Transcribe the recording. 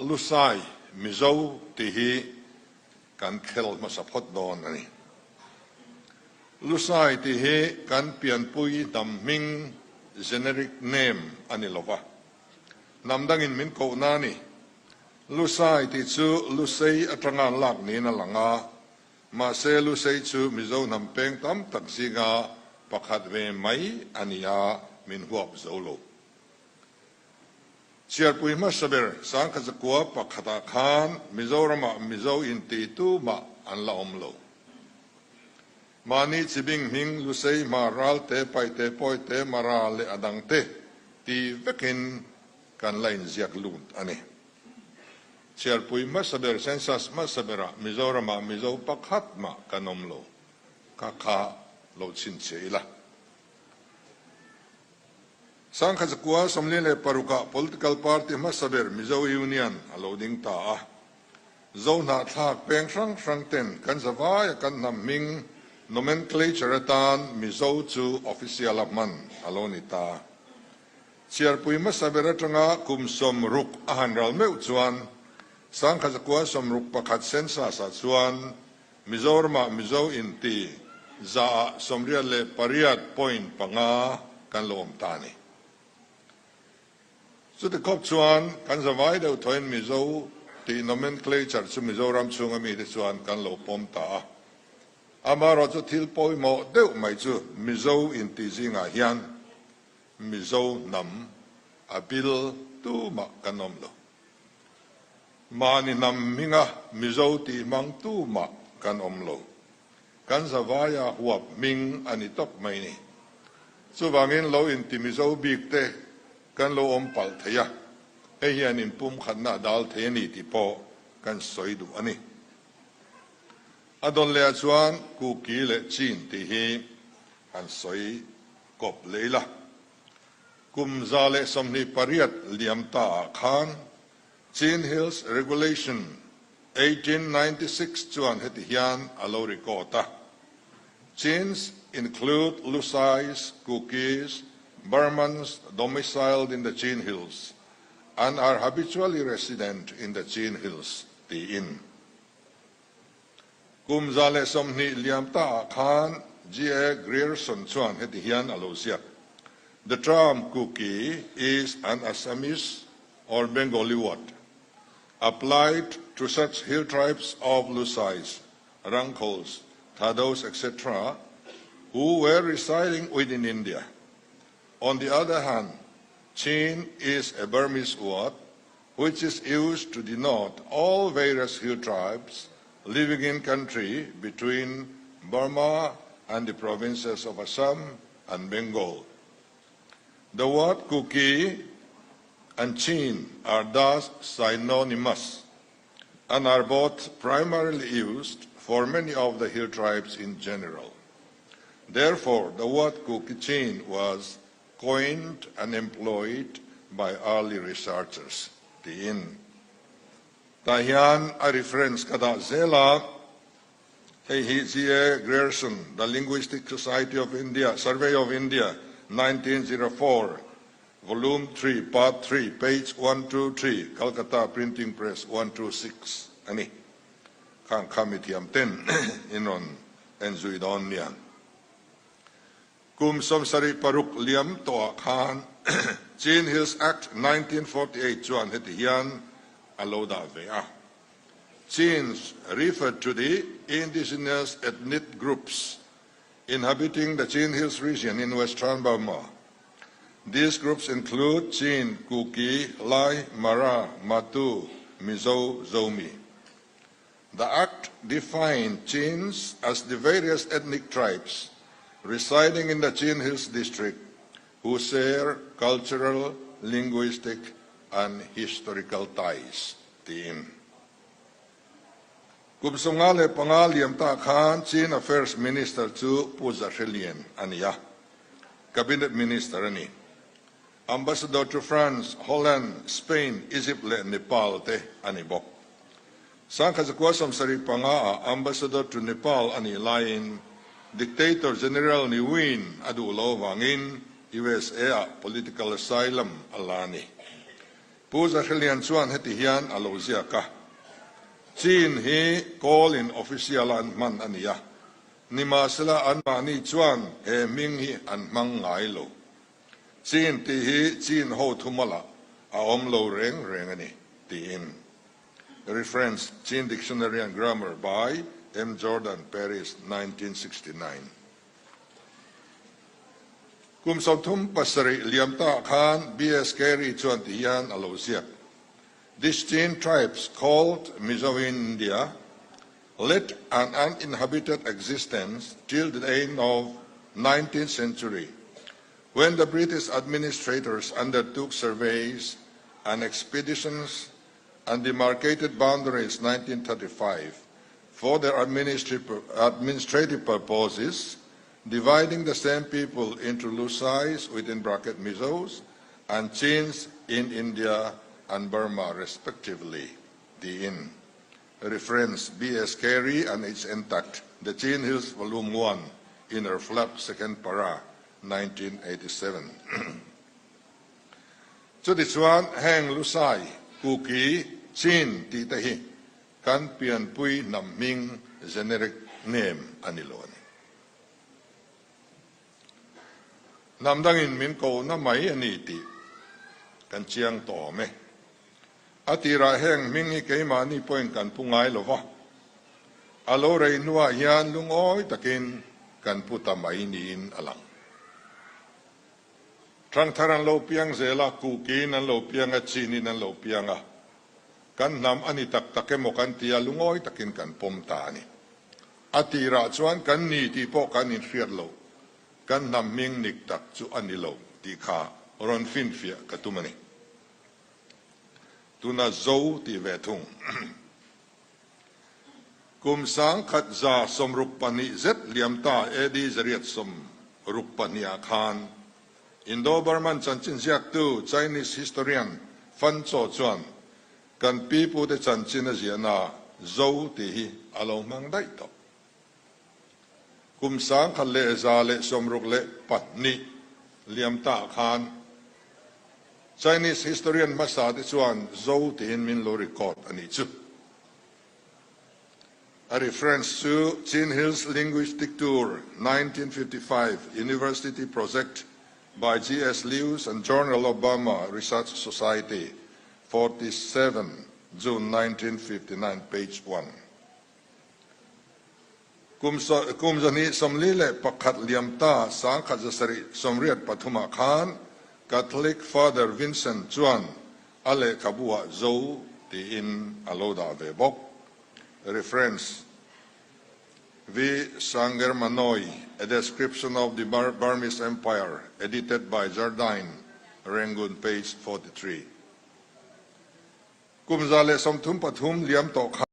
lusai mizo tihi kan khel masapot don ani lusai tihi kan pian pui naming generic name ani lova namdangin min ko nani lusai ti chu lusei atrangan lak ni na langa ma se lusei chu mizo nampeng tam tak zinga pakhat ve mai ania min huap zolo Siar pui mas saber sang kazakua pakhata khan Mizorama mizo inti tu ma an la omlo. Mani cibing ming lusei maral te pai te poi te maral le adang te ti vekin kan lain ziak lut ane. Siar pui mas saber sensas mas sabera Mizorama mizo pakhat ma kan omlo. Kaka lo chin ila. Sang kazakua somlile paruka political party masaber mizo union allowing ta zona thak peng sang ten kan zawai kan naming nomenclature tan mizo chu official man alonita chiar pui masaber atanga kumsom ruk ahanral meu chuan sang kazakua somruk pakhat sensa sa chuan mizorma mizo inti za somrial le pariat point panga kan lom tani So the cop chuan kan zawai deuh thoin mizo ti nomenclature chu mizoram chunga mi de chuan kan lo pom ta amaro chu thil poi mo deuh mai chu mizo in ti zinga hian mizo nam abil tu ma kanom lo mani nam minga mizo ti mang tu ma kan om lo kan zawaya huap ming ani tok mai ni chu wangin lo in ti mizo bik te kan lo ompal thaya e hian in pum khanna dal theni ti po kan soidu ani adon le chuan ku ki le chin ti hi an soi kop leila kum zale somni pariat liam ta khan Chin Hills Regulation 1896 chuan heti hian alo rikota chins include lusais cookies Burmans domiciled in the Chin Hills and are habitually resident in the Chin Hills, the inn. Kumzale somni liamta khan G.A. Grierson chuan heti hian alosia. The term cookie is an Assamese or Bengali word applied to such hill tribes of Lusais, Rangkos, Thados, etc., who were residing within India. On the other hand, Chin is a Burmese word which is used to denote all various hill tribes living in country between Burma and the provinces of Assam and Bengal. The word cookie and Chin are thus synonymous and are both primarily used for many of the hill tribes in general. Therefore, the word cookie Chin was coined and employed by early researchers. The in Tahian a reference kada zela G.A. Grierson, The Linguistic Society of India, Survey of India, 1904, Volume 3, Part 3, page 123, Calcutta Printing Press, 126. Ani kang kamitiam 10 inon enzuidon niyan. Kum somsari paruk liam toa khan Chin Hills Act 1948 chuan heti hian aloda vea. Chins referred to the indigenous ethnic groups inhabiting the Chin Hills region in western Burma. These groups include Chin, Kuki, Lai, Mara, Matu, Mizo, Zomi. The Act defined Chins as the various ethnic tribes residing in the Chin Hills district who share cultural, linguistic, and historical ties. Team. Kumsungale pangaliam ta khan Chin Affairs Minister chu Puza Shelien aniya. Cabinet Minister ani. Ambassador to France, Holland, Spain, Egypt le Nepal te anibok. Sangkazakwasam sari panga Ambassador to Nepal ani lain Dictator General ni Win Adulo Wangin USA political asylum alani. Puza Helian Chuan Hetihian Aloziaka. Chin he call in official an man ania. Nimasela an mani chuan he ming hi an mang ngai lo. Chin ti hi chin ho thumala a om lo reng rengani ti in. Reference Chin Dictionary and Grammar by M. Jordan, Paris, 1969. Kum Sautum Pasari Liamta Khan B.S. Carey Chuan Tiyan Alosia. These Chin tribes called Mizo in India led an uninhabited existence till the end of 19th century, when the British administrators undertook surveys and expeditions and demarcated boundaries 1935 for their administrative purposes, dividing the same people into Lusais within bracket Mizos and Chins in India and Burma respectively. The in. Reference B.S. Carey and its intact. The Chin Hills Volume 1, Inner Flap, Second Para, 1987. So this one, Hang Lusai, Kuki, Chin, Titahi, Kan Pian Pui Nam Ming, generic name, Anilon. Namdangin min ko na may aniti, kan chiang to me. Atira heng mingi kay mani poing kan pungay lova. Alo rey nuwa yan lungoy takin kan puta mainiin alang. Trang tarang lo piang zela kuki nan lo piang at sini nan lo piang ah. Kan nam anitak take mo kan tia lungoy takin kan pomtani. Atira chuan kan niti po kan infir lo. Kan nam ming niktak chu anilo ti ka ron finfia katumani. Tuna zo ti vetung. Kum sang khat za som rupani zet liamta edi zariat som rupani akhan. Indo-Burman chanchin siak tu Chinese historian Fan Cho Chuan kan pipu de chanchin ziana zo ti hi along mang dai to. Kum sang khat le za le som ruk le patni liamta akhan. Chinese historian Masa de Chuan zo ti hin min lo record ani chu. A reference to Chin Hills Linguistic Tour 1955 University Project by G.S. Lewis and Journal of Burma Research Society, 47 June 1959, page 1. Kumzani somlile pakat liamta sang kajasari somriat Pathuma Khan, Catholic Father Vincent Chuan, ale kabua zo ti in aloda vebok. Reference V. Sanger Manoy, A Description of the Burmese Empire, edited by Jardine, Rangoon, page 43. Kumzale somtum pathum liam to